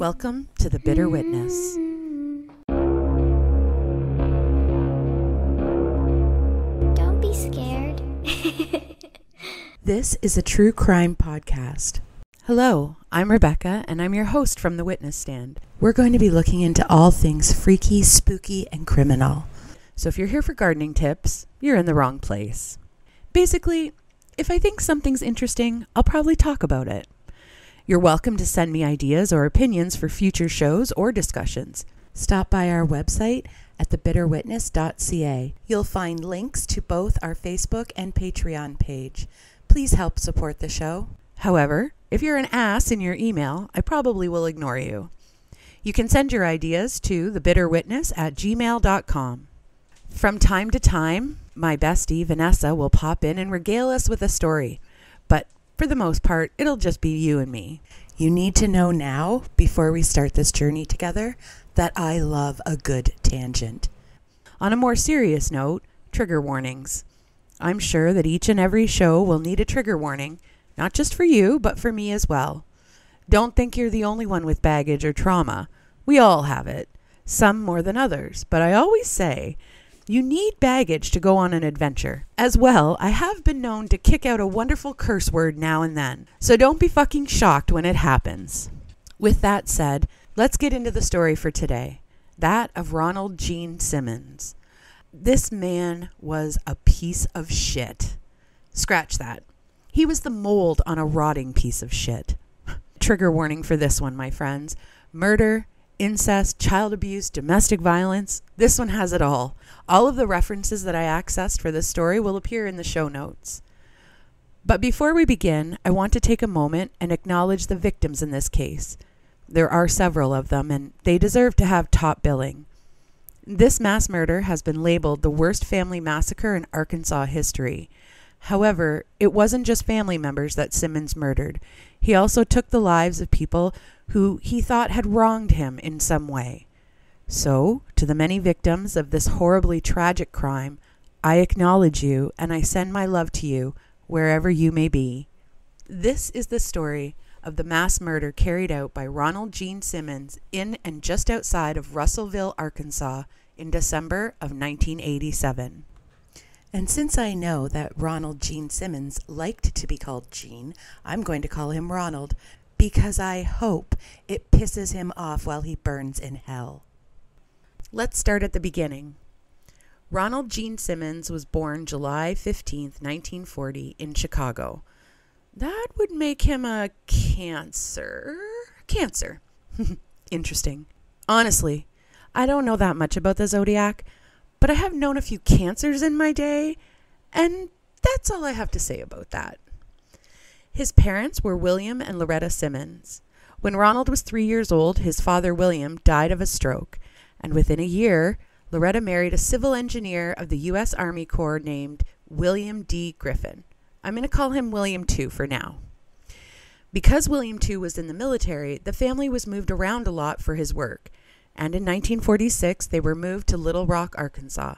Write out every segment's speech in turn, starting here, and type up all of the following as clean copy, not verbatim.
Welcome to The Bitter Witness. Don't be scared. This is a true crime podcast. Hello, I'm Rebecca, and I'm your host from The Witness Stand. We're going to be looking into all things freaky, spooky, and criminal. So if you're here for gardening tips, you're in the wrong place. Basically, if I think something's interesting, I'll probably talk about it. You're welcome to send me ideas or opinions for future shows or discussions. Stop by our website at thebitterwitness.ca. You'll find links to both our Facebook and Patreon page. Please help support the show. However, if you're an ass in your email, I probably will ignore you. You can send your ideas to thebitterwitness@gmail.com. From time to time, my bestie Vanessa will pop in and regale us with a story, but for the most part, it'll just be you and me. You need to know now, before we start this journey together, that I love a good tangent. On a more serious note, trigger warnings. I'm sure that each and every show will need a trigger warning, not just for you, but for me as well. Don't think you're the only one with baggage or trauma. We all have it, some more than others, but I always say, you need baggage to go on an adventure. As well, I have been known to kick out a wonderful curse word now and then, so don't be fucking shocked when it happens. With that said, let's get into the story for today, that of Ronald Gene Simmons. This man was a piece of shit. Scratch that. He was the mold on a rotting piece of shit. Trigger warning for this one, my friends. Murder, incest, child abuse, domestic violence. This one has it all. All of the references that I accessed for this story will appear in the show notes. But before we begin, I want to take a moment and acknowledge the victims in this case. There are several of them, and they deserve to have top billing. This mass murder has been labeled the worst family massacre in Arkansas history. However, it wasn't just family members that Simmons murdered. He also took the lives of people who he thought had wronged him in some way. So, to the many victims of this horribly tragic crime, I acknowledge you and I send my love to you wherever you may be. This is the story of the mass murder carried out by Ronald Gene Simmons in and just outside of Russellville, Arkansas in December of 1987. And since I know that Ronald Gene Simmons liked to be called Gene, I'm going to call him Ronald, because I hope it pisses him off while he burns in hell. Let's start at the beginning. Ronald Gene Simmons was born July 15th, 1940 in Chicago. That would make him a Cancer. Interesting. Honestly, I don't know that much about the zodiac, but I have known a few Cancers in my day, and that's all I have to say about that. His parents were William and Loretta Simmons. When Ronald was 3 years old, his father William died of a stroke, and within a year, Loretta married a civil engineer of the U.S. Army Corps named William D. Griffin. I'm going to call him William II for now. Because William II was in the military, the family was moved around a lot for his work, and in 1946, they were moved to Little Rock, Arkansas.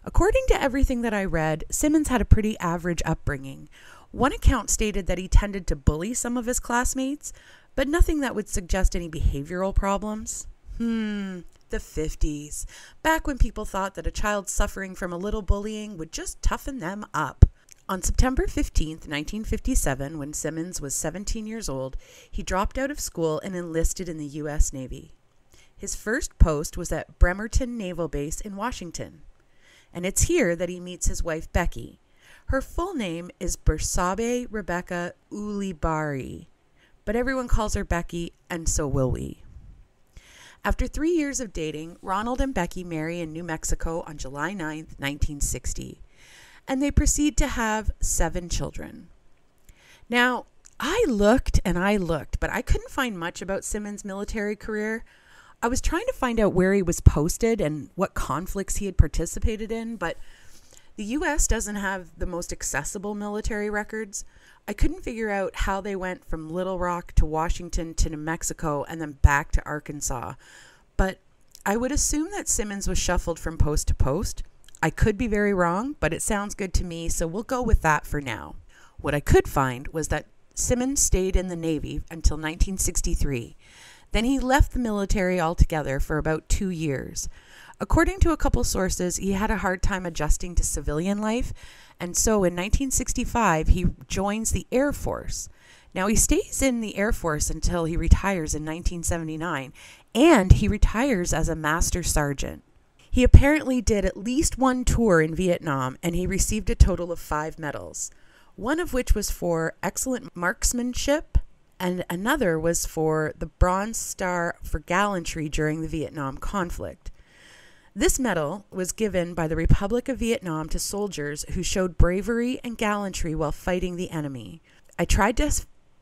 According to everything that I read, Simmons had a pretty average upbringing. One account stated that he tended to bully some of his classmates, but nothing that would suggest any behavioral problems. The 50s, back when people thought that a child suffering from a little bullying would just toughen them up. On September 15th, 1957, when Simmons was 17 years old, he dropped out of school and enlisted in the U.S. Navy. His first post was at Bremerton Naval Base in Washington, and it's here that he meets his wife Becky. Her full name is Bersabe Rebecca Ulibarri, but everyone calls her Becky, and so will we. After 3 years of dating, Ronald and Becky marry in New Mexico on July 9th, 1960, and they proceed to have 7 children. Now, I looked, but I couldn't find much about Simmons' military career. I was trying to find out where he was posted and what conflicts he had participated in, but the U.S. doesn't have the most accessible military records. I couldn't figure out how they went from Little Rock to Washington to New Mexico and then back to Arkansas. But I would assume that Simmons was shuffled from post to post. I could be very wrong, but it sounds good to me, so we'll go with that for now. What I could find was that Simmons stayed in the Navy until 1963. Then he left the military altogether for about 2 years. According to a couple sources, he had a hard time adjusting to civilian life, and so in 1965, he joins the Air Force. Now, he stays in the Air Force until he retires in 1979, and he retires as a master sergeant. He apparently did at least one tour in Vietnam, and he received a total of 5 medals, one of which was for excellent marksmanship, and another was for the Bronze Star for gallantry during the Vietnam conflict. This medal was given by the Republic of Vietnam to soldiers who showed bravery and gallantry while fighting the enemy. I tried to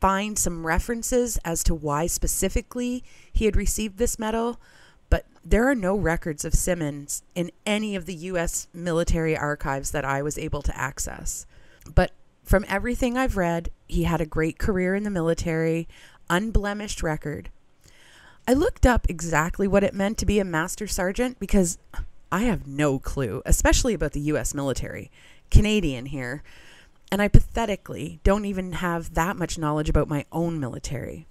find some references as to why specifically he had received this medal, but there are no records of Simmons in any of the U.S. military archives that I was able to access. But from everything I've read, he had a great career in the military, unblemished record. I looked up exactly what it meant to be a master sergeant because I have no clue, especially about the U.S. military. Canadian here. And I pathetically don't even have that much knowledge about my own military.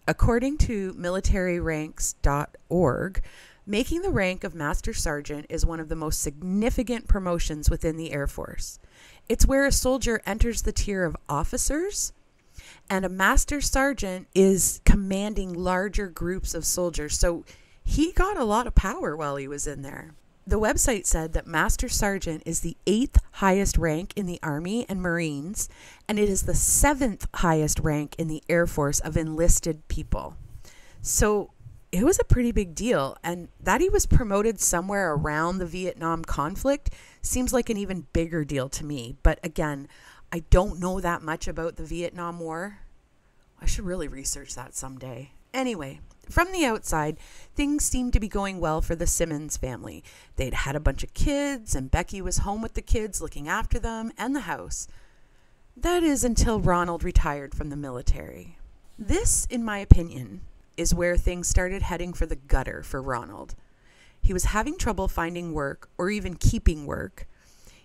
According to militaryranks.org, making the rank of Master Sergeant is one of the most significant promotions within the Air Force. It's where a soldier enters the tier of officers, and a Master Sergeant is commanding larger groups of soldiers. So he got a lot of power while he was in there. The website said that Master Sergeant is the 8th highest rank in the Army and Marines, and it is the 7th highest rank in the Air Force of enlisted people. So it was a pretty big deal, and that he was promoted somewhere around the Vietnam conflict seems like an even bigger deal to me. But again, I don't know that much about the Vietnam War. I should really research that someday. Anyway, from the outside, things seemed to be going well for the Simmons family. They'd had a bunch of kids, and Becky was home with the kids, looking after them and the house. That is until Ronald retired from the military. This, in my opinion, is where things started heading for the gutter for Ronald. He was having trouble finding work or even keeping work.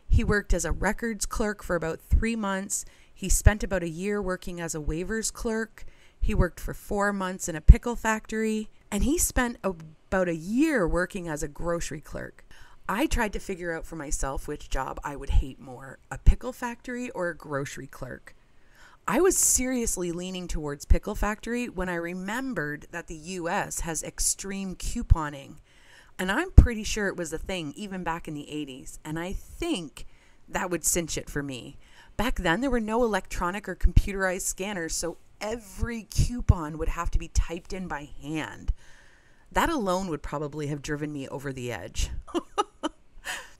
He worked as a records clerk for about 3 months. He spent about a year working as a waivers clerk. He worked for 4 months in a pickle factory, and he spent about a year working as a grocery clerk. I tried to figure out for myself which job I would hate more, a pickle factory or a grocery clerk. I was seriously leaning towards pickle factory when I remembered that the U.S. has extreme couponing, and I'm pretty sure it was a thing even back in the 80s, and I think that would cinch it for me. Back then, there were no electronic or computerized scanners, so every coupon would have to be typed in by hand. That alone would probably have driven me over the edge.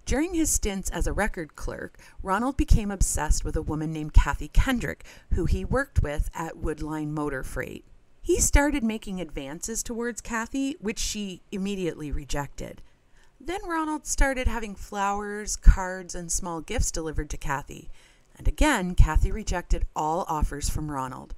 During his stints as a record clerk, Ronald became obsessed with a woman named Kathy Kendrick, who he worked with at Woodline Motor Freight. He started making advances towards Kathy, which she immediately rejected. Then Ronald started having flowers, cards, and small gifts delivered to Kathy. And again, Kathy rejected all offers from Ronald.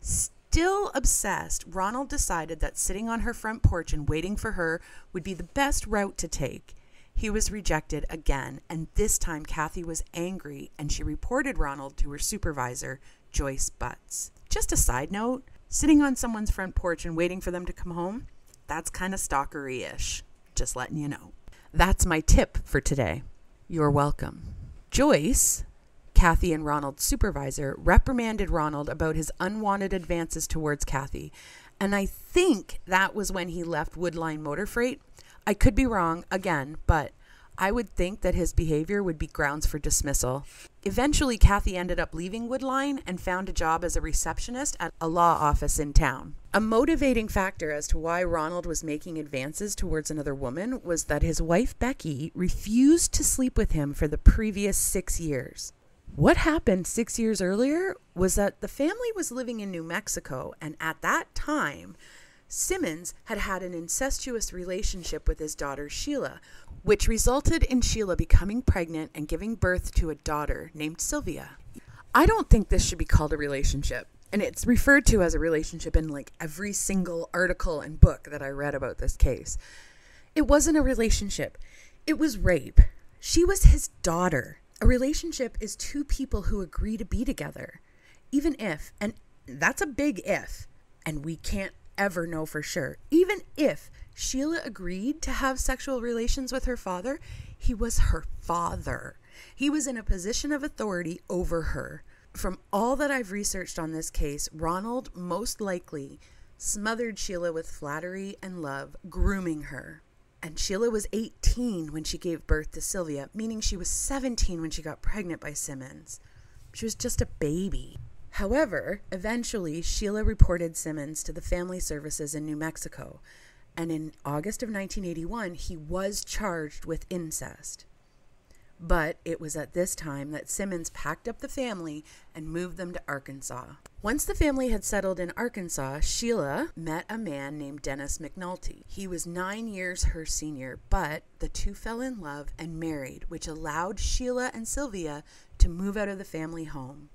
Still obsessed, Ronald decided that sitting on her front porch and waiting for her would be the best route to take. He was rejected again, and this time Kathy was angry, and she reported Ronald to her supervisor, Joyce Butts. Just a side note, sitting on someone's front porch and waiting for them to come home, that's kind of stalkery-ish. Just letting you know. That's my tip for today. You're welcome. Joyce, Kathy and Ronald's supervisor, reprimanded Ronald about his unwanted advances towards Kathy, and I think that was when he left Woodline Motor Freight. I could be wrong, again, but I would think that his behavior would be grounds for dismissal. Eventually, Kathy ended up leaving Woodline and found a job as a receptionist at a law office in town. A motivating factor as to why Ronald was making advances towards another woman was that his wife, Becky, refused to sleep with him for the previous 6 years. What happened 6 years earlier was that the family was living in New Mexico, and at that time, Simmons had had an incestuous relationship with his daughter Sheila, which resulted in Sheila becoming pregnant and giving birth to a daughter named Sylvia. I don't think this should be called a relationship, and it's referred to as a relationship in like every single article and book that I read about this case. It wasn't a relationship. It was rape. She was his daughter. A relationship is two people who agree to be together. Even if, and that's a big if, and we can't ever know for sure. Even if Sheila agreed to have sexual relations with her father, he was her father. He was in a position of authority over her. From all that I've researched on this case, Ronald most likely smothered Sheila with flattery and love, grooming her. And Sheila was 18 when she gave birth to Sylvia, meaning she was 17 when she got pregnant by Simmons. She was just a baby. However, eventually, Sheila reported Simmons to the family services in New Mexico, and in August of 1981, he was charged with incest. But it was at this time that Simmons packed up the family and moved them to Arkansas. Once the family had settled in Arkansas, Sheila met a man named Dennis McNulty. He was 9 years her senior, but the two fell in love and married, which allowed Sheila and Sylvia to move out of the family home.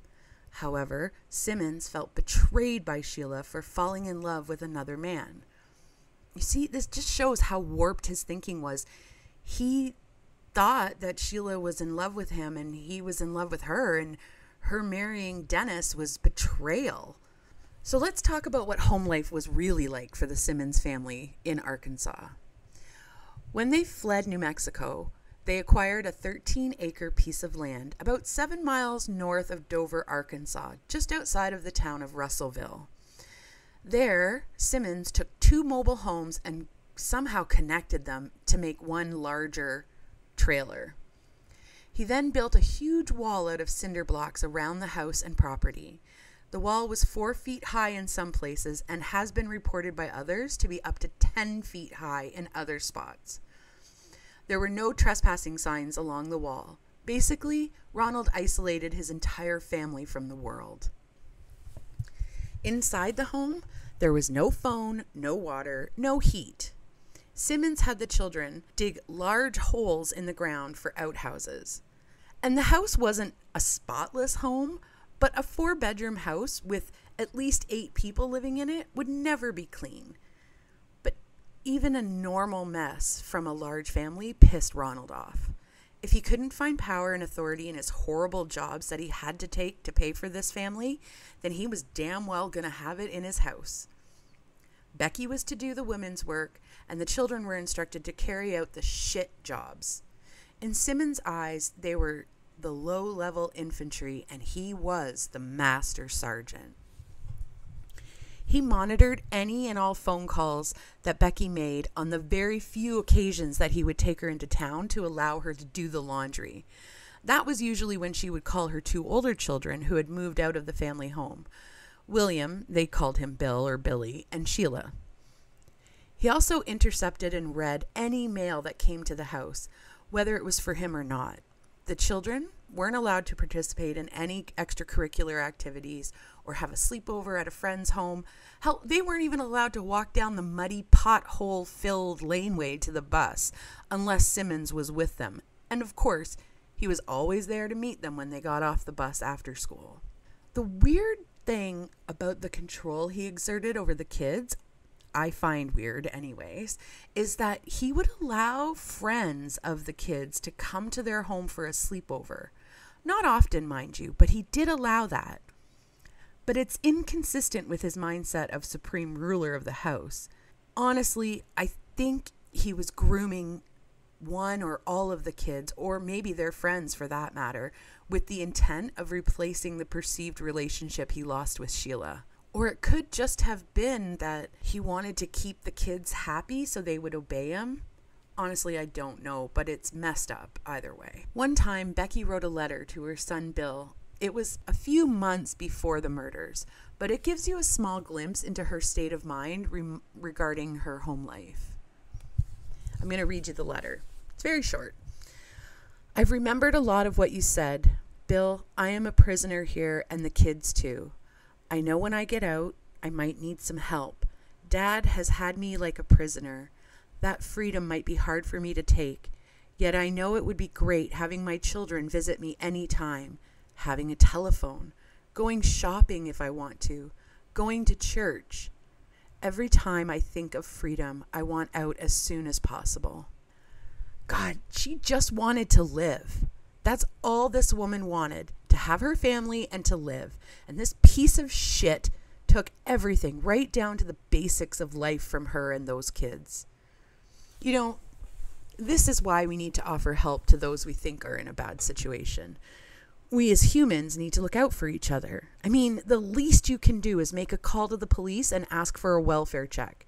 However, Simmons felt betrayed by Sheila for falling in love with another man. You see, this just shows how warped his thinking was. He thought that Sheila was in love with him and he was in love with her, and her marrying Dennis was betrayal. So let's talk about what home life was really like for the Simmons family in Arkansas. When they fled New Mexico, they acquired a 13-acre piece of land about 7 miles north of Dover, Arkansas, just outside of the town of Russellville. There, Simmons took 2 mobile homes and somehow connected them to make one larger trailer. He then built a huge wall out of cinder blocks around the house and property. The wall was 4 feet high in some places and has been reported by others to be up to 10 feet high in other spots. There were no trespassing signs along the wall. Basically, Ronald isolated his entire family from the world. Inside the home, there was no phone, no water, no heat. Simmons had the children dig large holes in the ground for outhouses. And the house wasn't a spotless home, but a 4-bedroom house with at least 8 people living in it would never be clean. But even a normal mess from a large family pissed Ronald off. If he couldn't find power and authority in his horrible jobs that he had to take to pay for this family, then he was damn well going to have it in his house. Becky was to do the women's work, and the children were instructed to carry out the shit jobs. In Simmons' eyes, they were the low-level infantry, and he was the master sergeant. He monitored any and all phone calls that Becky made on the very few occasions that he would take her into town to allow her to do the laundry. That was usually when she would call her 2 older children who had moved out of the family home. William, they called him Bill or Billy, and Sheila. He also intercepted and read any mail that came to the house, whether it was for him or not. The children weren't allowed to participate in any extracurricular activities or have a sleepover at a friend's home. Hell, they weren't even allowed to walk down the muddy, pothole-filled laneway to the bus unless Simmons was with them. And of course, he was always there to meet them when they got off the bus after school. The weird thing about the control he exerted over the kids, I find weird anyways, is that he would allow friends of the kids to come to their home for a sleepover. Not often, mind you, but he did allow that. But it's inconsistent with his mindset of supreme ruler of the house. Honestly, I think he was grooming one or all of the kids, or maybe their friends for that matter, with the intent of replacing the perceived relationship he lost with Sheila. Or it could just have been that he wanted to keep the kids happy so they would obey him. Honestly, I don't know, but it's messed up either way. One time, Becky wrote a letter to her son Bill. It was a few months before the murders, but it gives you a small glimpse into her state of mind regarding her home life. I'm going to read you the letter. It's very short. I've remembered a lot of what you said. Bill, I am a prisoner here and the kids too. I know when I get out, I might need some help. Dad has had me like a prisoner. That freedom might be hard for me to take. Yet I know it would be great having my children visit me any time, having a telephone, going shopping if I want to, going to church. Every time I think of freedom, I want out as soon as possible. God, she just wanted to live. That's all this woman wanted, to have her family and to live. And this piece of shit took everything right down to the basics of life from her and those kids. You know, this is why we need to offer help to those we think are in a bad situation. We as humans need to look out for each other. I mean, the least you can do is make a call to the police and ask for a welfare check.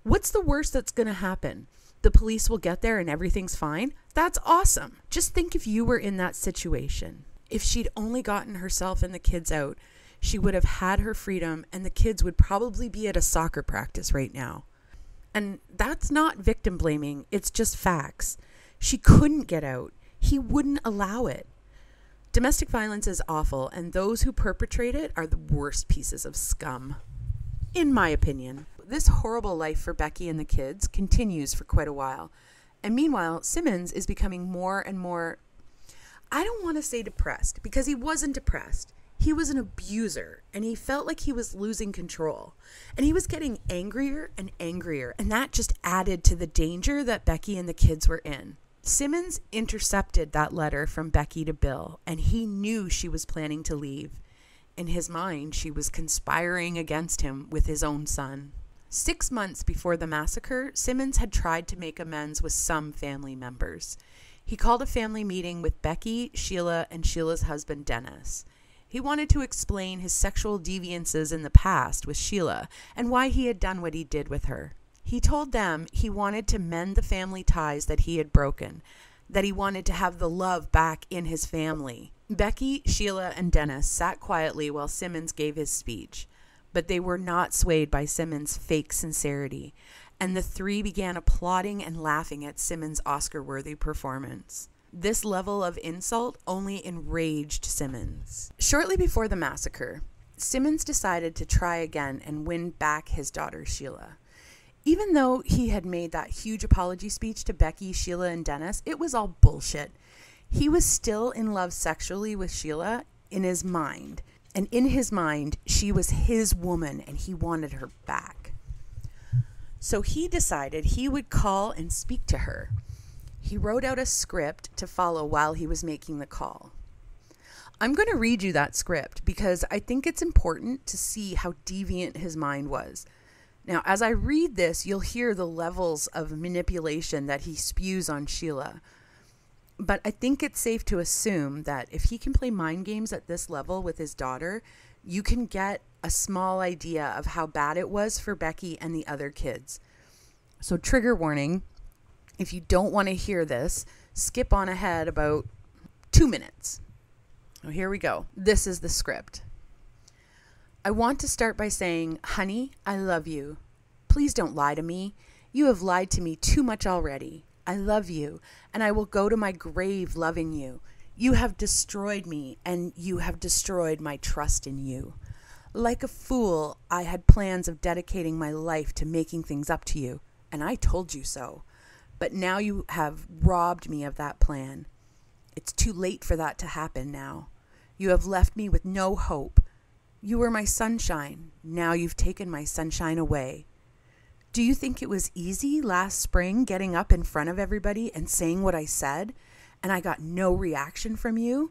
What's the worst that's going to happen? The police will get there and everything's fine? That's awesome. Just think if you were in that situation. If she'd only gotten herself and the kids out, she would have had her freedom and the kids would probably be at a soccer practice right now. And that's not victim blaming, it's just facts. She couldn't get out. He wouldn't allow it. Domestic violence is awful, and those who perpetrate it are the worst pieces of scum, in my opinion. This horrible life for Becky and the kids continues for quite a while. And meanwhile, Simmons is becoming more and more, I don't want to say depressed, because he wasn't depressed. He was an abuser, and he felt like he was losing control. And he was getting angrier and angrier, and that just added to the danger that Becky and the kids were in. Simmons intercepted that letter from Becky to Bill, and he knew she was planning to leave. In his mind, she was conspiring against him with his own son. 6 months before the massacre, Simmons had tried to make amends with some family members. He called a family meeting with Becky, Sheila, and Sheila's husband, Dennis. He wanted to explain his sexual deviances in the past with Sheila and why he had done what he did with her. He told them he wanted to mend the family ties that he had broken, that he wanted to have the love back in his family. Becky, Sheila, and Dennis sat quietly while Simmons gave his speech, but they were not swayed by Simmons' fake sincerity, and the three began applauding and laughing at Simmons' Oscar-worthy performance. This level of insult only enraged Simmons. Shortly before the massacre, Simmons decided to try again and win back his daughter Sheila. Even though he had made that huge apology speech to Becky, Sheila, and Dennis, it was all bullshit. He was still in love sexually with Sheila in his mind. And in his mind, she was his woman and he wanted her back. So he decided he would call and speak to her. He wrote out a script to follow while he was making the call. I'm going to read you that script because I think it's important to see how deviant his mind was. Now, as I read this, you'll hear the levels of manipulation that he spews on Sheila. But I think it's safe to assume that if he can play mind games at this level with his daughter, you can get a small idea of how bad it was for Becky and the other kids. So trigger warning, if you don't want to hear this, skip on ahead about 2 minutes. Oh, here we go. This is the script. I want to start by saying, honey, I love you. Please don't lie to me. You have lied to me too much already. I love you, and I will go to my grave loving you. You have destroyed me, and you have destroyed my trust in you. Like a fool, I had plans of dedicating my life to making things up to you, and I told you so. But now you have robbed me of that plan. It's too late for that to happen now. You have left me with no hope. You were my sunshine. Now you've taken my sunshine away. Do you think it was easy last spring getting up in front of everybody and saying what I said, and I got no reaction from you?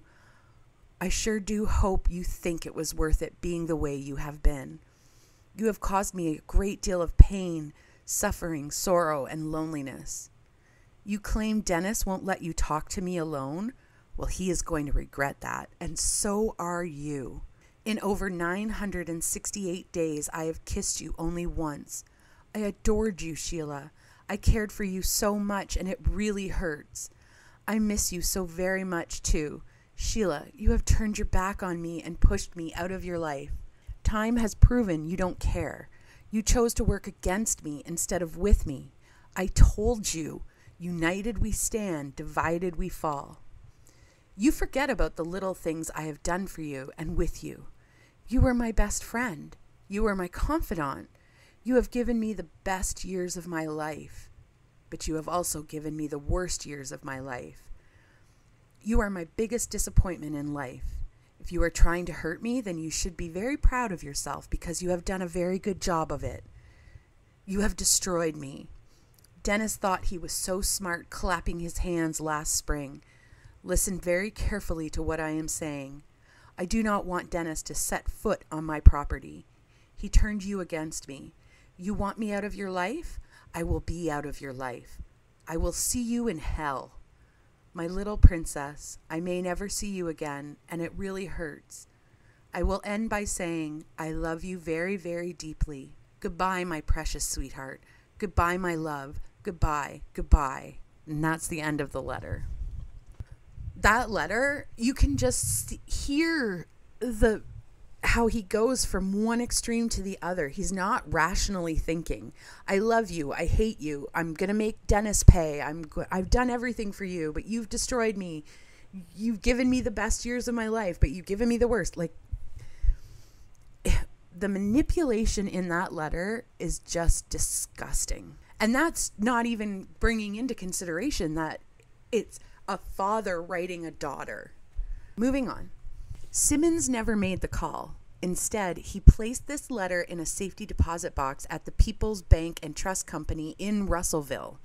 I sure do hope you think it was worth it being the way you have been. You have caused me a great deal of pain, suffering, sorrow, and loneliness. You claim Dennis won't let you talk to me alone? Well, he is going to regret that, and so are you. In over 968 days, I have kissed you only once. I adored you, Sheila. I cared for you so much, and it really hurts. I miss you so very much, too. Sheila, you have turned your back on me and pushed me out of your life. Time has proven you don't care. You chose to work against me instead of with me. I told you, united we stand, divided we fall. You forget about the little things I have done for you and with you. You were my best friend. You were my confidant. You have given me the best years of my life, but you have also given me the worst years of my life. You are my biggest disappointment in life. If you are trying to hurt me, then you should be very proud of yourself because you have done a very good job of it. You have destroyed me. Dennis thought he was so smart clapping his hands last spring. Listen very carefully to what I am saying. I do not want Dennis to set foot on my property. He turned you against me. You want me out of your life? I will be out of your life. I will see you in hell. My little princess, I may never see you again, and it really hurts. I will end by saying, I love you very, very deeply. Goodbye, my precious sweetheart. Goodbye, my love. Goodbye, goodbye. And that's the end of the letter. That letter, you can just hear how he goes from one extreme to the other. He's not rationally thinking, I love you, I hate you, I'm going to make Dennis pay, I've done everything for you, but you've destroyed me. You've given me the best years of my life, but you've given me the worst. Like, the manipulation in that letter is just disgusting. And that's not even bringing into consideration that it's a father writing a daughter. Moving on. Simmons never made the call. Instead, he placed this letter in a safety deposit box at the People's Bank and Trust Company in Russellville.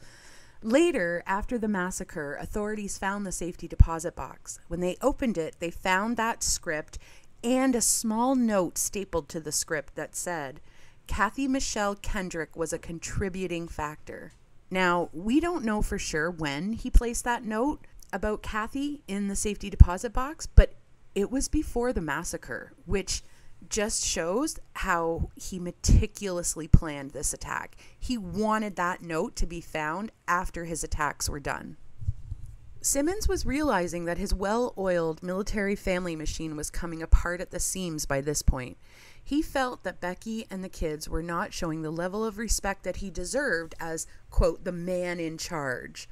Later, after the massacre, authorities found the safety deposit box. When they opened it, they found that script and a small note stapled to the script that said, Kathy Michelle Kendrick was a contributing factor. Now, we don't know for sure when he placed that note about Kathy in the safety deposit box, but it was before the massacre, which just shows how he meticulously planned this attack. He wanted that note to be found after his attacks were done. Simmons was realizing that his well-oiled military family machine was coming apart at the seams by this point. He felt that Becky and the kids were not showing the level of respect that he deserved as, quote, the man in charge.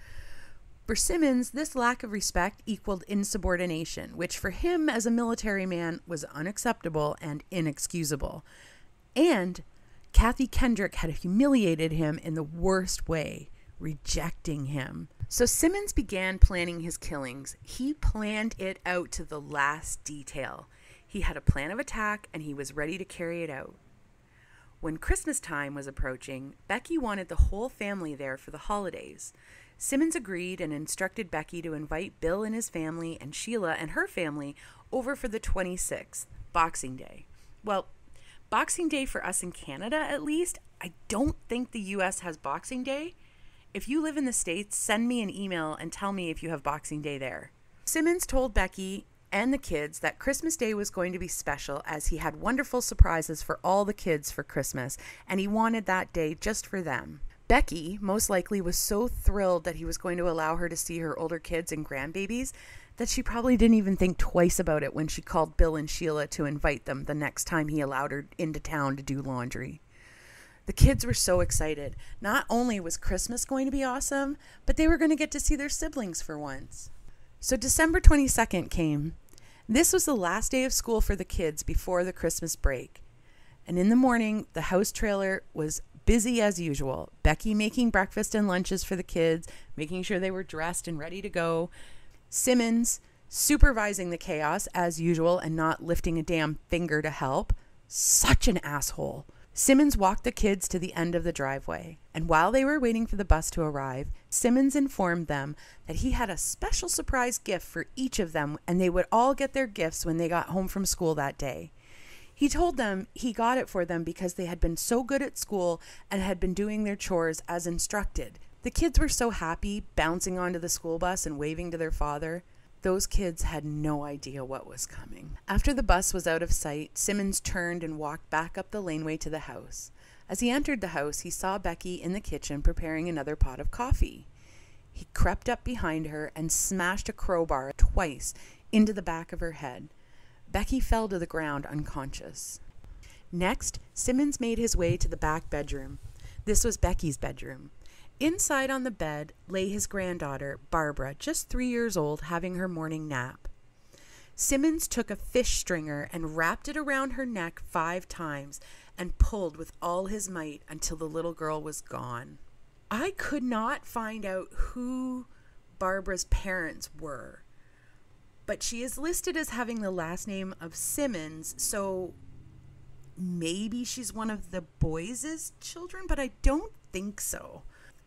For Simmons, this lack of respect equaled insubordination, which for him as a military man was unacceptable and inexcusable. And Kathy Kendrick had humiliated him in the worst way, rejecting him. So Simmons began planning his killings. He planned it out to the last detail. He had a plan of attack and he was ready to carry it out. When Christmas time was approaching, Becky wanted the whole family there for the holidays. Simmons agreed and instructed Becky to invite Bill and his family and Sheila and her family over for the 26th, Boxing Day. Well, Boxing Day for us in Canada, at least. I don't think the U.S. has Boxing Day. If you live in the States, send me an email and tell me if you have Boxing Day there. Simmons told Becky and the kids that Christmas Day was going to be special as he had wonderful surprises for all the kids for Christmas, and he wanted that day just for them. Becky, most likely, was so thrilled that he was going to allow her to see her older kids and grandbabies that she probably didn't even think twice about it when she called Bill and Sheila to invite them the next time he allowed her into town to do laundry. The kids were so excited. Not only was Christmas going to be awesome, but they were going to get to see their siblings for once. So December 22nd came. This was the last day of school for the kids before the Christmas break. And in the morning, the house trailer was busy as usual. Becky making breakfast and lunches for the kids, making sure they were dressed and ready to go. Simmons supervising the chaos as usual and not lifting a damn finger to help. Such an asshole. Simmons walked the kids to the end of the driveway, and while they were waiting for the bus to arrive, Simmons informed them that he had a special surprise gift for each of them, and they would all get their gifts when they got home from school that day. He told them he got it for them because they had been so good at school and had been doing their chores as instructed. The kids were so happy, bouncing onto the school bus and waving to their father. Those kids had no idea what was coming. After the bus was out of sight, Simmons turned and walked back up the laneway to the house. As he entered the house, he saw Becky in the kitchen preparing another pot of coffee. He crept up behind her and smashed a crowbar twice into the back of her head. Becky fell to the ground unconscious. Next, Simmons made his way to the back bedroom. This was Becky's bedroom. Inside on the bed lay his granddaughter, Barbara, just 3 years old, having her morning nap. Simmons took a fish stringer and wrapped it around her neck 5 times and pulled with all his might until the little girl was gone. I could not find out who Barbara's parents were, but she is listed as having the last name of Simmons, so maybe she's one of the boys' children, but I don't think so.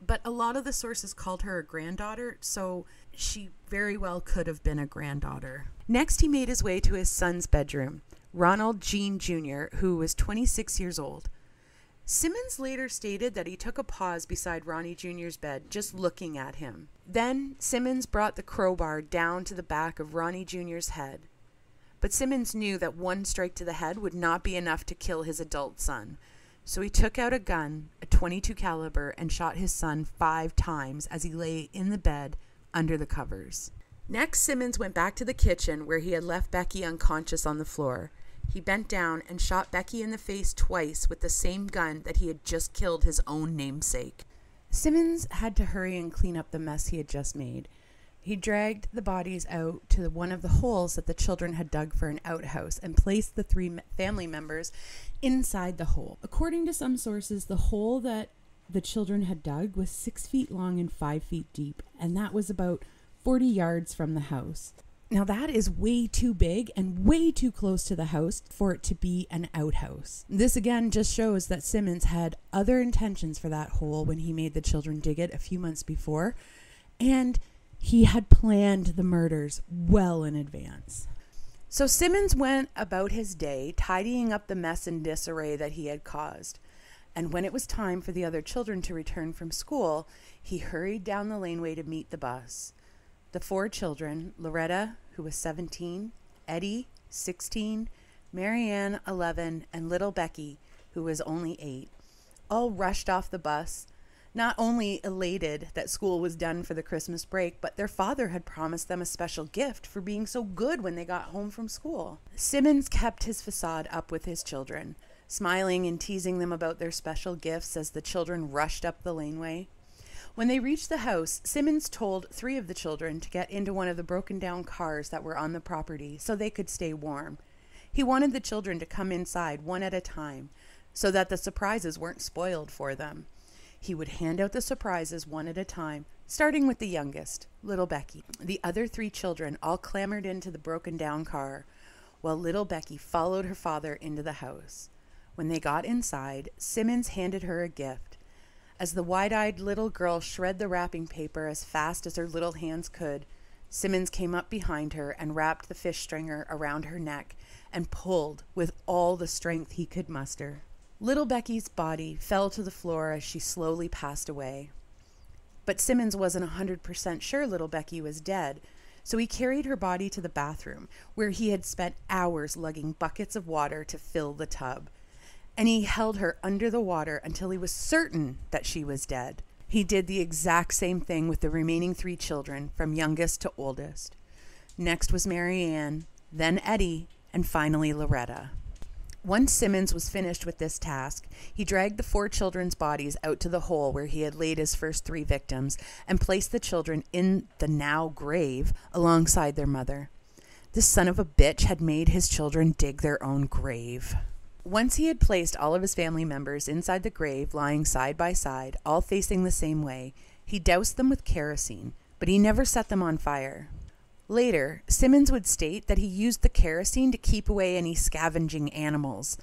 But a lot of the sources called her a granddaughter, so she very well could have been a granddaughter. Next, he made his way to his son's bedroom. Ronald Gene Jr., who was 26 years old. Simmons later stated that he took a pause beside Ronnie Jr.'s bed, just looking at him. Then Simmons brought the crowbar down to the back of Ronnie Jr.'s head. But Simmons knew that one strike to the head would not be enough to kill his adult son. So he took out a gun, a .22 caliber, and shot his son 5 times as he lay in the bed under the covers. Next, Simmons went back to the kitchen where he had left Becky unconscious on the floor. He bent down and shot Becky in the face twice with the same gun that he had just killed his own namesake. Simmons had to hurry and clean up the mess he had just made. He dragged the bodies out to one of the holes that the children had dug for an outhouse and placed the 3 family members inside the hole. According to some sources, the hole that the children had dug was 6 feet long and 5 feet deep, and that was about 40 yards from the house. Now that is way too big and way too close to the house for it to be an outhouse. This again just shows that Simmons had other intentions for that hole when he made the children dig it a few months before, and he had planned the murders well in advance. So Simmons went about his day tidying up the mess and disarray that he had caused. And when it was time for the other children to return from school, he hurried down the laneway to meet the bus. The 4 children, Loretta, who was 17, Eddie, 16, Marianne, 11, and little Becky, who was only 8, all rushed off the bus, not only elated that school was done for the Christmas break, but their father had promised them a special gift for being so good when they got home from school. Simmons kept his facade up with his children, smiling and teasing them about their special gifts as the children rushed up the laneway. When they reached the house, Simmons told 3 of the children to get into one of the broken down cars that were on the property so they could stay warm. He wanted the children to come inside one at a time so that the surprises weren't spoiled for them. He would hand out the surprises one at a time, starting with the youngest, little Becky. The other 3 children all clambered into the broken down car, while little Becky followed her father into the house. When they got inside, Simmons handed her a gift. As the wide-eyed little girl shred the wrapping paper as fast as her little hands could, Simmons came up behind her and wrapped the fish stringer around her neck and pulled with all the strength he could muster. Little Becky's body fell to the floor as she slowly passed away. But Simmons wasn't 100% sure little Becky was dead, so he carried her body to the bathroom, where he had spent hours lugging buckets of water to fill the tub. And he held her under the water until he was certain that she was dead. He did the exact same thing with the remaining 3 children, from youngest to oldest. Next was Marianne, then Eddie, and finally Loretta. Once Simmons was finished with this task, he dragged the 4 children's bodies out to the hole where he had laid his first 3 victims and placed the children in the now grave alongside their mother. This son of a bitch had made his children dig their own grave. Once he had placed all of his family members inside the grave, lying side by side, all facing the same way, he doused them with kerosene, but he never set them on fire. Later, Simmons would state that he used the kerosene to keep away any scavenging animals,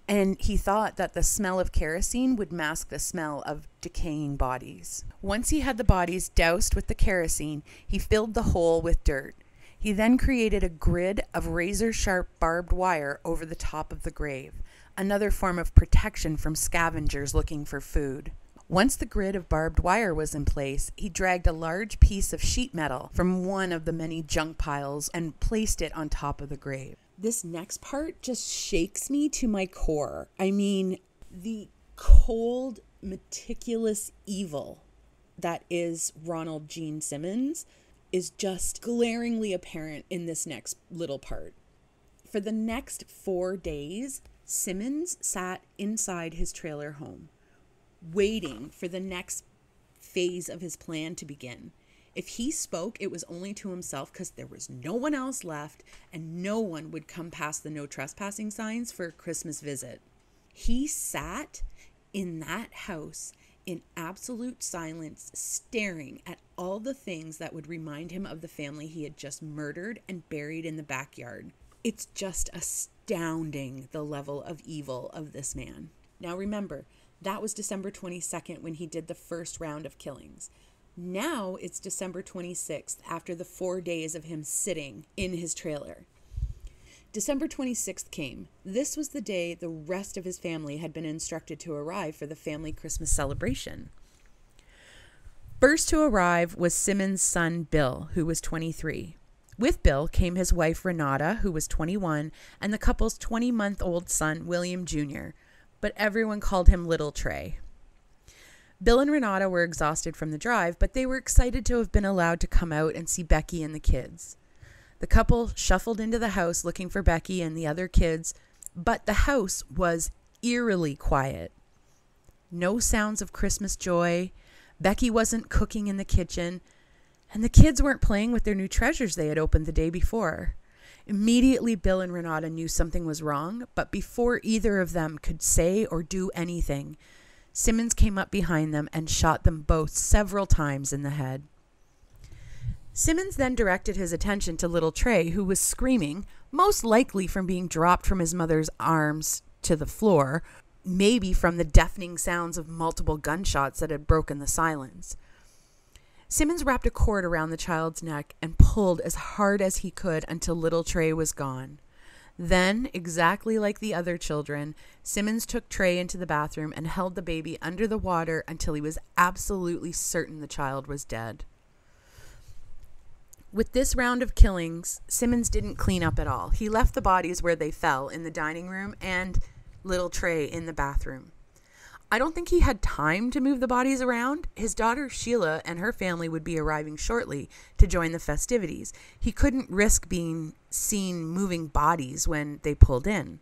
and he thought that the smell of kerosene would mask the smell of decaying bodies. Once he had the bodies doused with the kerosene, he filled the hole with dirt. He then created a grid of razor-sharp barbed wire over the top of the grave, another form of protection from scavengers looking for food. Once the grid of barbed wire was in place, he dragged a large piece of sheet metal from one of the many junk piles and placed it on top of the grave. This next part just shakes me to my core. I mean, the cold, meticulous evil that is Ronald Gene Simmons is just glaringly apparent in this next little part. For the next 4 days, Simmons sat inside his trailer home, waiting for the next phase of his plan to begin. If he spoke, it was only to himself because there was no one else left and no one would come past the no trespassing signs for a Christmas visit. He sat in that house in absolute silence, staring at all the things that would remind him of the family he had just murdered and buried in the backyard. It's just astounding, the level of evil of this man. Now remember, that was December 22nd when he did the first round of killings. Now it's December 26th after the 4 days of him sitting in his trailer. December 26th came. This was the day the rest of his family had been instructed to arrive for the family Christmas celebration. First to arrive was Simmons' son, Bill, who was 23. With Bill came his wife, Renata, who was 21, and the couple's 20-month-old son, William Jr., but everyone called him Little Trey. Bill and Renata were exhausted from the drive, but they were excited to have been allowed to come out and see Becky and the kids. The couple shuffled into the house looking for Becky and the other kids, but the house was eerily quiet. No sounds of Christmas joy. Becky wasn't cooking in the kitchen, and the kids weren't playing with their new treasures they had opened the day before. Immediately, Bill and Renata knew something was wrong, but before either of them could say or do anything, Simmons came up behind them and shot them both several times in the head. Simmons then directed his attention to little Trey, who was screaming, most likely from being dropped from his mother's arms to the floor, maybe from the deafening sounds of multiple gunshots that had broken the silence. Simmons wrapped a cord around the child's neck and pulled as hard as he could until little Trey was gone. Then, exactly like the other children, Simmons took Trey into the bathroom and held the baby under the water until he was absolutely certain the child was dead. With this round of killings, Simmons didn't clean up at all. He left the bodies where they fell in the dining room and little Trey in the bathroom. I don't think he had time to move the bodies around. His daughter Sheila and her family would be arriving shortly to join the festivities. He couldn't risk being seen moving bodies when they pulled in.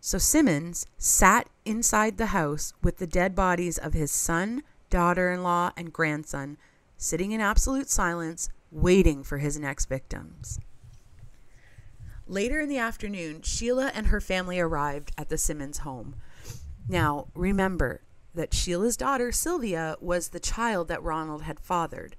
So Simmons sat inside the house with the dead bodies of his son, daughter-in-law, and grandson, sitting in absolute silence, waiting for his next victims. Later in the afternoon, Sheila and her family arrived at the Simmons home. Now, remember that Sheila's daughter, Sylvia, was the child that Ronald had fathered.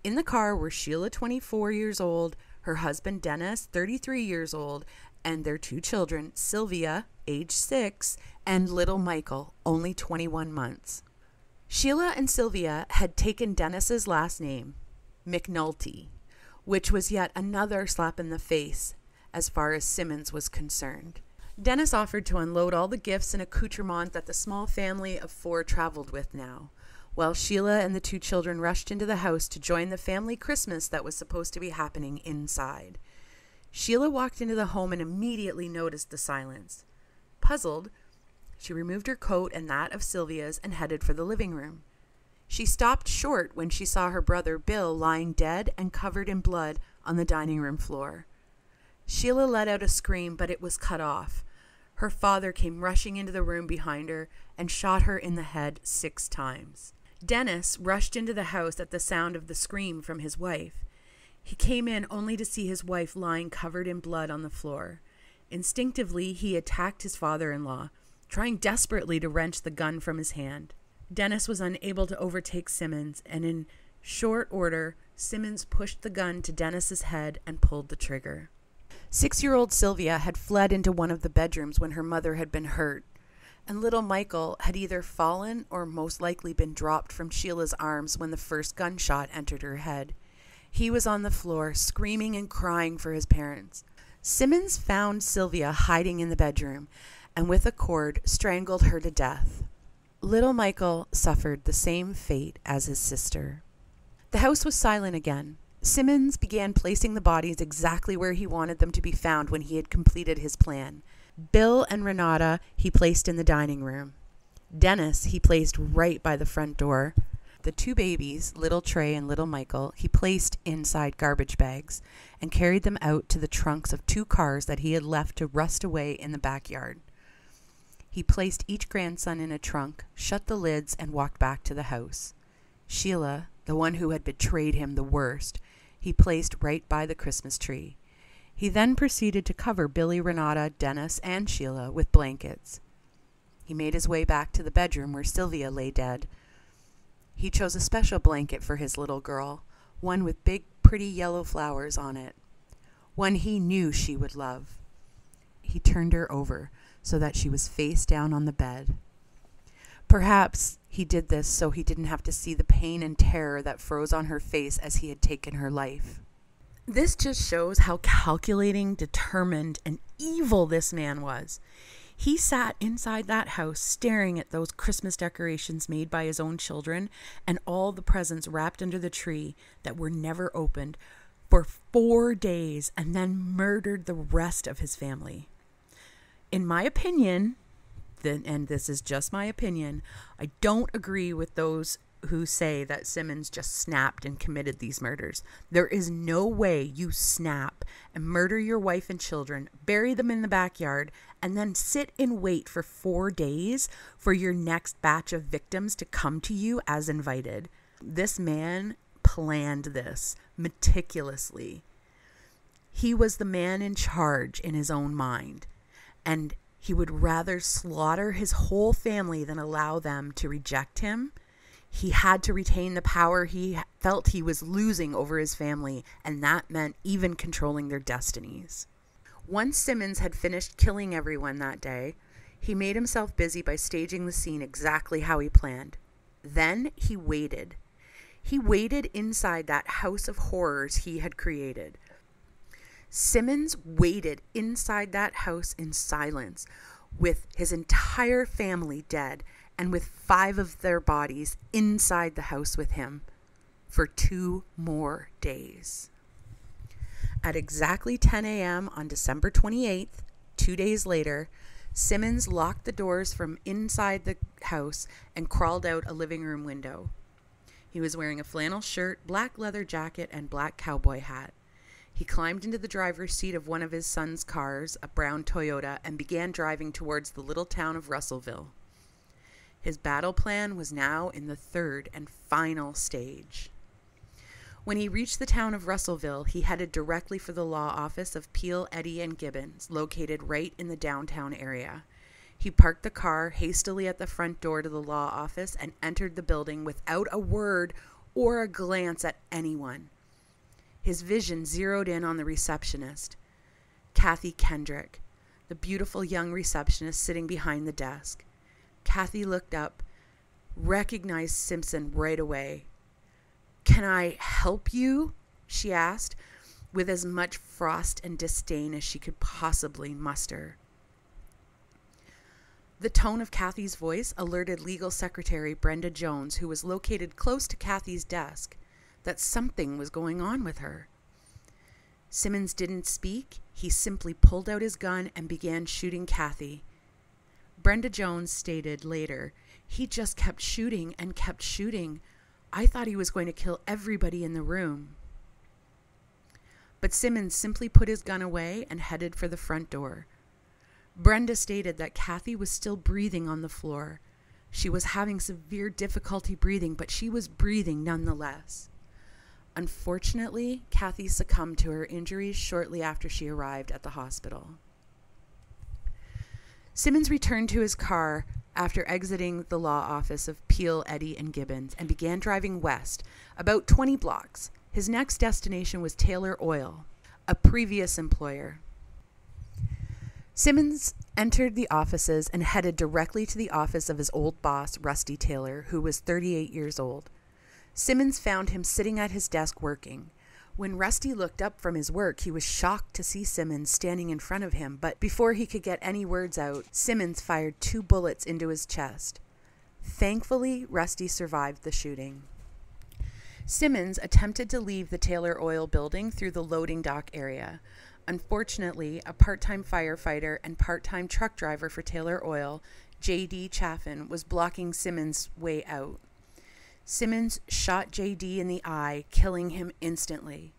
In the car were Sheila, 24 years old, her husband, Dennis, 33 years old, and their two children, Sylvia, age 6, and little Michael, only 21 months. Sheila and Sylvia had taken Dennis's last name, McNulty, which was yet another slap in the face as far as Simmons was concerned. Dennis offered to unload all the gifts and accoutrements that the small family of 4 traveled with now, while Sheila and the two children rushed into the house to join the family Christmas that was supposed to be happening inside. Sheila walked into the home and immediately noticed the silence. Puzzled, she removed her coat and that of Sylvia's and headed for the living room. She stopped short when she saw her brother Bill lying dead and covered in blood on the dining room floor. Sheila let out a scream, but it was cut off. Her father came rushing into the room behind her and shot her in the head 6 times. Dennis rushed into the house at the sound of the scream from his wife. He came in only to see his wife lying covered in blood on the floor. Instinctively, he attacked his father-in-law, trying desperately to wrench the gun from his hand. Dennis was unable to overtake Simmons, and in short order, Simmons pushed the gun to Dennis's head and pulled the trigger. 6-year-old Sylvia had fled into one of the bedrooms when her mother had been hurt, and little Michael had either fallen or most likely been dropped from Sheila's arms when the first gunshot entered her head. He was on the floor, screaming and crying for his parents. Simmons found Sylvia hiding in the bedroom, and with a cord strangled her to death. Little Michael suffered the same fate as his sister. The house was silent again. Simmons began placing the bodies exactly where he wanted them to be found when he had completed his plan. Bill and Renata he placed in the dining room. Dennis he placed right by the front door. The 2 babies, little Trey and little Michael, he placed inside garbage bags and carried them out to the trunks of 2 cars that he had left to rust away in the backyard. He placed each grandson in a trunk, shut the lids, and walked back to the house. Sheila, the one who had betrayed him the worst, he placed right by the Christmas tree. He then proceeded to cover Billy, Renata, Dennis, and Sheila with blankets. He made his way back to the bedroom where Sylvia lay dead. He chose a special blanket for his little girl, one with big, pretty yellow flowers on it, one he knew she would love. He turned her over so that she was face down on the bed. Perhaps he did this so he didn't have to see the pain and terror that froze on her face as he had taken her life. This just shows how calculating, determined, and evil this man was. He sat inside that house staring at those Christmas decorations made by his own children and all the presents wrapped under the tree that were never opened for 4 days, and then murdered the rest of his family. In my opinion, and this is just my opinion, I don't agree with those who say that Simmons just snapped and committed these murders. There is no way you snap and murder your wife and children, bury them in the backyard, and then sit and wait for 4 days for your next batch of victims to come to you as invited. This man planned this meticulously. He was the man in charge in his own mind, and he would rather slaughter his whole family than allow them to reject him. He had to retain the power he felt he was losing over his family, and that meant even controlling their destinies. Once Simmons had finished killing everyone that day, he made himself busy by staging the scene exactly how he planned. Then he waited. He waited inside that house of horrors he had created. Simmons waited inside that house in silence, with his entire family dead and with 5 of their bodies inside the house with him, for 2 more days. At exactly 10 a.m. on December 28th, 2 days later, Simmons locked the doors from inside the house and crawled out a living room window. He was wearing a flannel shirt, black leather jacket, and black cowboy hat. He climbed into the driver's seat of one of his son's cars, a brown Toyota, and began driving towards the little town of Russellville. His battle plan was now in the 3rd and final stage. When he reached the town of Russellville, he headed directly for the law office of Peel, Eddy, and Gibbons, located right in the downtown area. He parked the car hastily at the front door to the law office and entered the building without a word or a glance at anyone. His vision zeroed in on the receptionist, Kathy Kendrick, the beautiful young receptionist sitting behind the desk. Kathy looked up, recognized Simpson right away. "Can I help you?" she asked, with as much frost and disdain as she could possibly muster. The tone of Kathy's voice alerted Legal Secretary Brenda Jones, who was located close to Kathy's desk, that something was going on with her. Simmons didn't speak. He simply pulled out his gun and began shooting Kathy. Brenda Jones stated later, "He just kept shooting and kept shooting. I thought he was going to kill everybody in the room." But Simmons simply put his gun away and headed for the front door. Brenda stated that Kathy was still breathing on the floor. She was having severe difficulty breathing, but she was breathing nonetheless. Unfortunately, Kathy succumbed to her injuries shortly after she arrived at the hospital. Simmons returned to his car after exiting the law office of Peel, Eddy, and Gibbons and began driving west, about 20 blocks. His next destination was Taylor Oil, a previous employer. Simmons entered the offices and headed directly to the office of his old boss, Rusty Taylor, who was 38 years old. Simmons found him sitting at his desk working. When Rusty looked up from his work, he was shocked to see Simmons standing in front of him, but before he could get any words out, Simmons fired 2 bullets into his chest. Thankfully, Rusty survived the shooting. Simmons attempted to leave the Taylor Oil building through the loading dock area. Unfortunately, a part-time firefighter and part-time truck driver for Taylor Oil, J.D. Chaffin, was blocking Simmons' way out. Simmons shot J.D. in the eye, killing him instantly.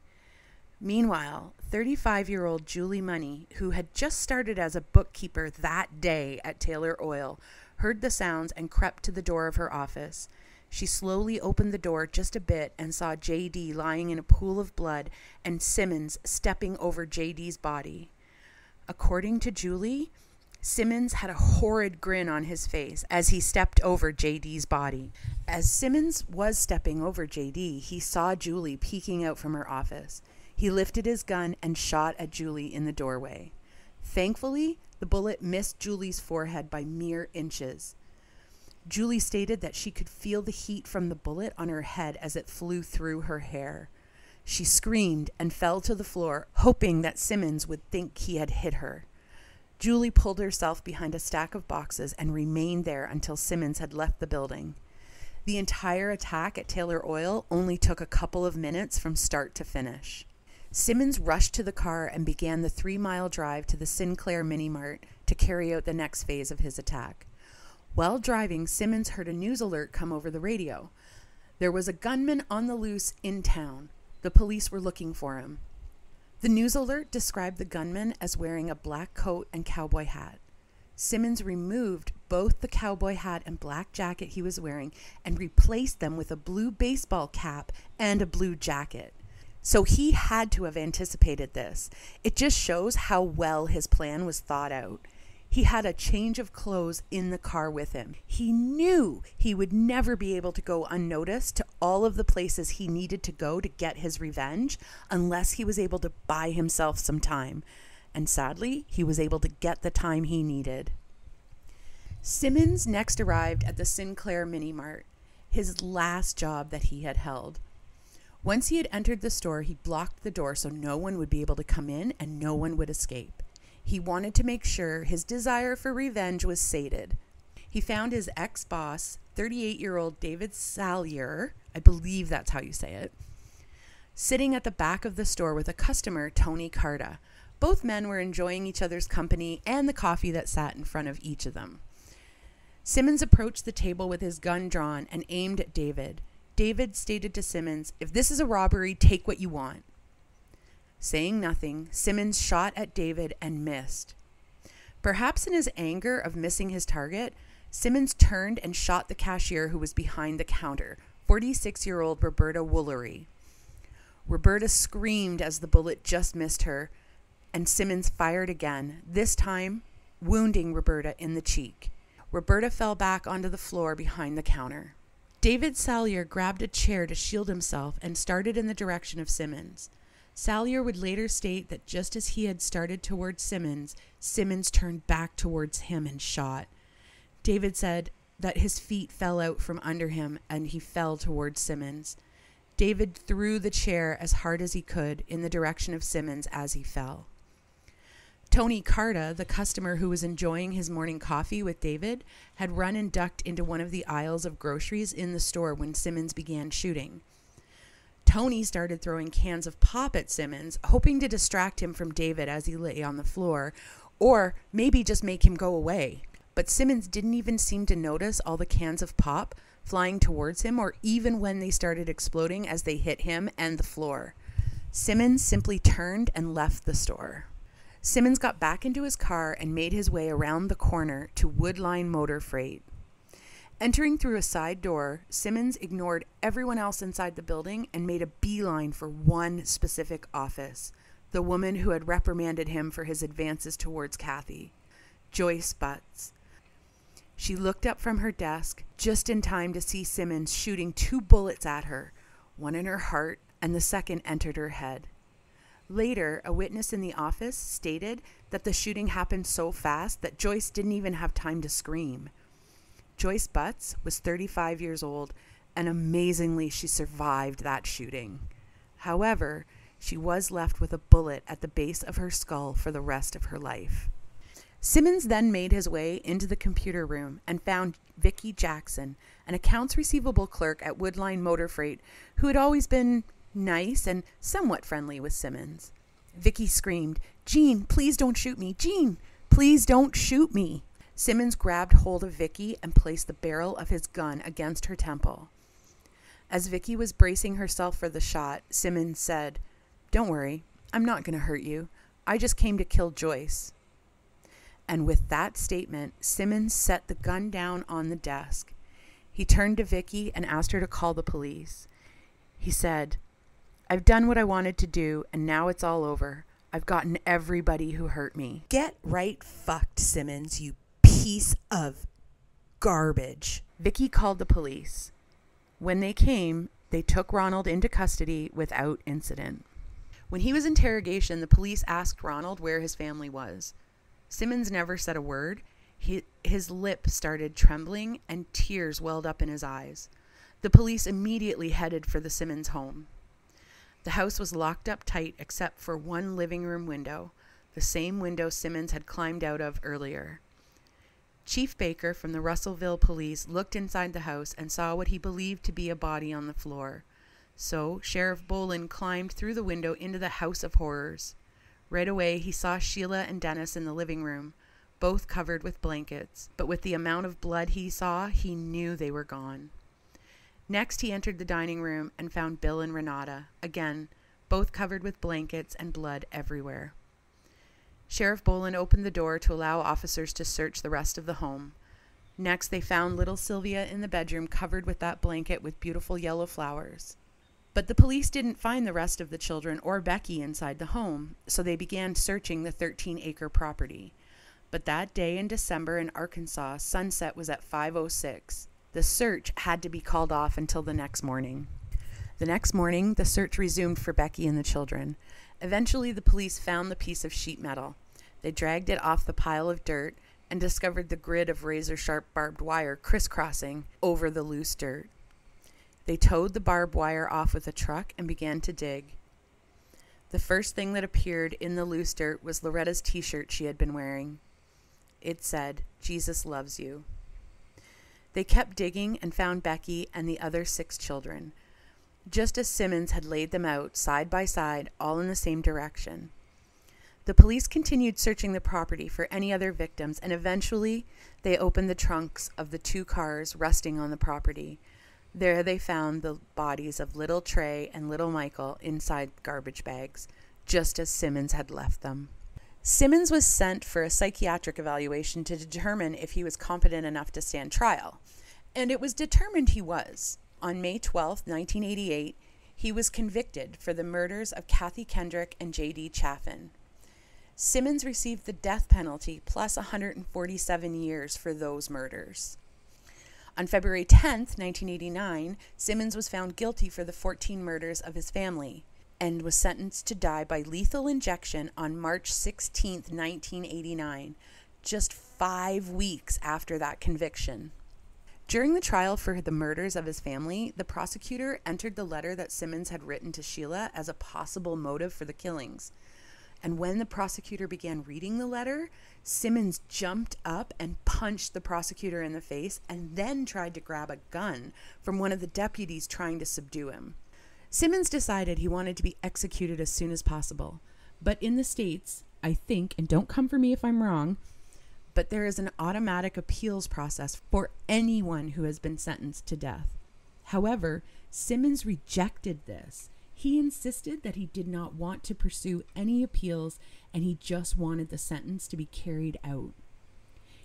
Meanwhile, 35-year-old Julie Money, who had just started as a bookkeeper that day at Taylor Oil, heard the sounds and crept to the door of her office. She slowly opened the door just a bit and saw J.D. lying in a pool of blood and Simmons stepping over J.D.'s body. According to Julie, Simmons had a horrid grin on his face as he stepped over J.D.'s body. As Simmons was stepping over J.D., he saw Julie peeking out from her office. He lifted his gun and shot at Julie in the doorway. Thankfully, the bullet missed Julie's forehead by mere inches. Julie stated that she could feel the heat from the bullet on her head as it flew through her hair. She screamed and fell to the floor, hoping that Simmons would think he had hit her. Julie pulled herself behind a stack of boxes and remained there until Simmons had left the building. The entire attack at Taylor Oil only took a couple of minutes from start to finish. Simmons rushed to the car and began the 3-mile drive to the Sinclair Mini Mart to carry out the next phase of his attack. While driving, Simmons heard a news alert come over the radio. There was a gunman on the loose in town. The police were looking for him. The news alert described the gunman as wearing a black coat and cowboy hat. Simmons removed both the cowboy hat and black jacket he was wearing and replaced them with a blue baseball cap and a blue jacket. So he had to have anticipated this. It just shows how well his plan was thought out. He had a change of clothes in the car with him. He knew he would never be able to go unnoticed to all of the places he needed to go to get his revenge unless he was able to buy himself some time. And sadly, he was able to get the time he needed. Simmons next arrived at the Sinclair Mini Mart, his last job that he had held. Once he had entered the store, he blocked the door so no one would be able to come in and no one would escape. He wanted to make sure his desire for revenge was sated. He found his ex-boss, 38-year-old David Salyer, I believe that's how you say it, sitting at the back of the store with a customer, Tony Carta. Both men were enjoying each other's company and the coffee that sat in front of each of them. Simmons approached the table with his gun drawn and aimed at David. David stated to Simmons, "If this is a robbery, take what you want." Saying nothing, Simmons shot at David and missed. Perhaps in his anger of missing his target, Simmons turned and shot the cashier who was behind the counter, 46-year-old Roberta Woolery. Roberta screamed as the bullet just missed her, and Simmons fired again, this time wounding Roberta in the cheek. Roberta fell back onto the floor behind the counter. David Salyer grabbed a chair to shield himself and started in the direction of Simmons. Salyer would later state that just as he had started towards Simmons, Simmons turned back towards him and shot. David said that his feet fell out from under him and he fell towards Simmons. David threw the chair as hard as he could in the direction of Simmons as he fell. Tony Carta, the customer who was enjoying his morning coffee with David, had run and ducked into one of the aisles of groceries in the store when Simmons began shooting. Tony started throwing cans of pop at Simmons, hoping to distract him from David as he lay on the floor, or maybe just make him go away. But Simmons didn't even seem to notice all the cans of pop flying towards him, or even when they started exploding as they hit him and the floor. Simmons simply turned and left the store. Simmons got back into his car and made his way around the corner to Woodline Motor Freight. Entering through a side door, Simmons ignored everyone else inside the building and made a beeline for one specific office, the woman who had reprimanded him for his advances towards Kathy, Joyce Butts. She looked up from her desk just in time to see Simmons shooting 2 bullets at her, one in her heart and the second entered her head. Later, a witness in the office stated that the shooting happened so fast that Joyce didn't even have time to scream. Joyce Butts was 35 years old, and amazingly, she survived that shooting. However, she was left with a bullet at the base of her skull for the rest of her life. Simmons then made his way into the computer room and found Vicki Jackson, an accounts receivable clerk at Woodline Motor Freight, who had always been nice and somewhat friendly with Simmons. Vicki screamed, "Gene, please don't shoot me! Gene, please don't shoot me!" Simmons grabbed hold of Vicki and placed the barrel of his gun against her temple. As Vicki was bracing herself for the shot, Simmons said, "Don't worry, I'm not going to hurt you. I just came to kill Joyce." And with that statement, Simmons set the gun down on the desk. He turned to Vicki and asked her to call the police. He said, "I've done what I wanted to do, and now it's all over. I've gotten everybody who hurt me." "Get right fucked, Simmons, you piece of garbage." Vicki called the police. When they came, they took Ronald into custody without incident. When he was in interrogation, the police asked Ronald where his family was. Simmons never said a word. His lip started trembling and tears welled up in his eyes. The police immediately headed for the Simmons home. The house was locked up tight except for one living room window, the same window Simmons had climbed out of earlier. Chief Baker from the Russellville police looked inside the house and saw what he believed to be a body on the floor. So Sheriff Boland climbed through the window into the house of horrors. Right away, he saw Sheila and Dennis in the living room, both covered with blankets. But with the amount of blood he saw, he knew they were gone. Next, he entered the dining room and found Bill and Renata, again, both covered with blankets and blood everywhere. Sheriff Boland opened the door to allow officers to search the rest of the home. Next, they found little Sylvia in the bedroom covered with that blanket with beautiful yellow flowers. But the police didn't find the rest of the children or Becky inside the home, so they began searching the 13-acre property. But that day in December in Arkansas, sunset was at 5:06. The search had to be called off until the next morning. The next morning, the search resumed for Becky and the children. Eventually, the police found the piece of sheet metal. They dragged it off the pile of dirt and discovered the grid of razor-sharp barbed wire crisscrossing over the loose dirt. They towed the barbed wire off with a truck and began to dig. The first thing that appeared in the loose dirt was Loretta's t-shirt she had been wearing. It said, "Jesus loves you." They kept digging and found Becky and the other 6 children, just as Simmons had laid them out side by side, all in the same direction. The police continued searching the property for any other victims, and eventually they opened the trunks of the 2 cars resting on the property. There they found the bodies of little Trey and little Michael inside garbage bags, just as Simmons had left them. Simmons was sent for a psychiatric evaluation to determine if he was competent enough to stand trial, and it was determined he was. On May 12, 1988, he was convicted for the murders of Kathy Kendrick and J.D. Chaffin. Simmons received the death penalty plus 147 years for those murders. On February 10, 1989, Simmons was found guilty for the 14 murders of his family and was sentenced to die by lethal injection on March 16, 1989, just 5 weeks after that conviction. During the trial for the murders of his family, the prosecutor entered the letter that Simmons had written to Sheila as a possible motive for the killings. And when the prosecutor began reading the letter, Simmons jumped up and punched the prosecutor in the face and then tried to grab a gun from one of the deputies trying to subdue him. Simmons decided he wanted to be executed as soon as possible. But in the States, I think, and don't come for me if I'm wrong, but there is an automatic appeals process for anyone who has been sentenced to death. However, Simmons rejected this. He insisted that he did not want to pursue any appeals and he just wanted the sentence to be carried out.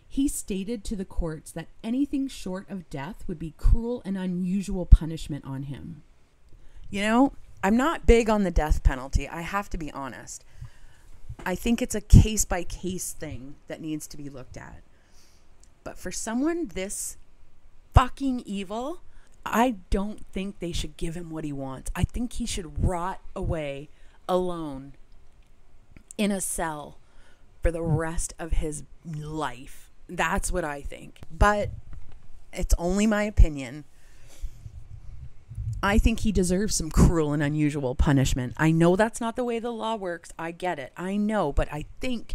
He stated to the courts that anything short of death would be cruel and unusual punishment on him. You know, I'm not big on the death penalty. I have to be honest. I think it's a case-by-case thing that needs to be looked at. But for someone this fucking evil, I don't think they should give him what he wants. I think he should rot away alone in a cell for the rest of his life. That's what I think. But it's only my opinion. I think he deserves some cruel and unusual punishment. I know that's not the way the law works. I get it. I know. But I think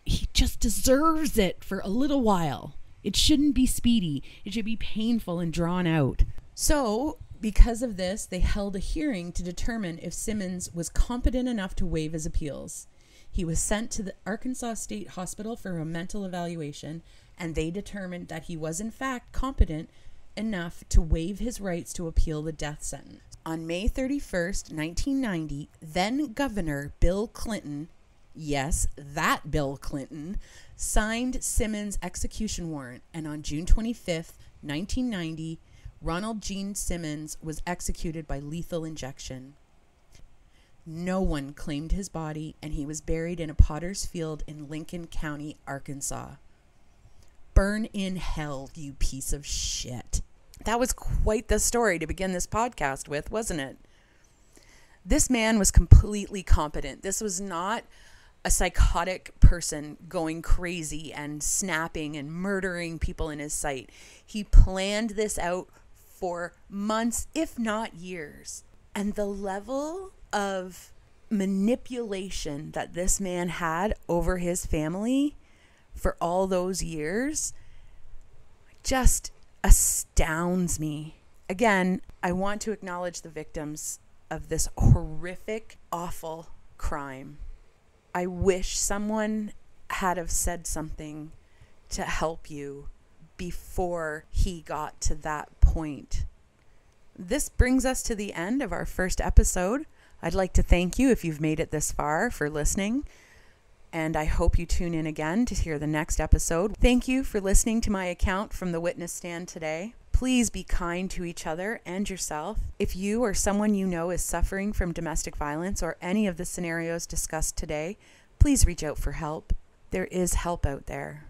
he just deserves it for a little while. It shouldn't be speedy. It should be painful and drawn out. So, because of this, they held a hearing to determine if Simmons was competent enough to waive his appeals. He was sent to the Arkansas State Hospital for a mental evaluation, and they determined that he was in fact competent enough to waive his rights to appeal the death sentence. On May 31st, 1990, then Governor Bill Clinton, yes, that Bill Clinton, signed Simmons' execution warrant, and on June 25th, 1990, Ronald Gene Simmons was executed by lethal injection. No one claimed his body, and he was buried in a potter's field in Lincoln County, Arkansas. Burn in hell, you piece of shit. That was quite the story to begin this podcast with, wasn't it? This man was completely competent. This was not a psychotic person going crazy and snapping and murdering people in his sight. He planned this out for months, if not years. And the level of manipulation that this man had over his family for all those years just astounds me. Again, I want to acknowledge the victims of this horrific, awful crime. I wish someone had have said something to help you before he got to that point. This brings us to the end of our first episode. I'd like to thank you if you've made it this far for listening, and I hope you tune in again to hear the next episode. Thank you for listening to my account from the witness stand today. Please be kind to each other and yourself. If you or someone you know is suffering from domestic violence or any of the scenarios discussed today, please reach out for help. There is help out there.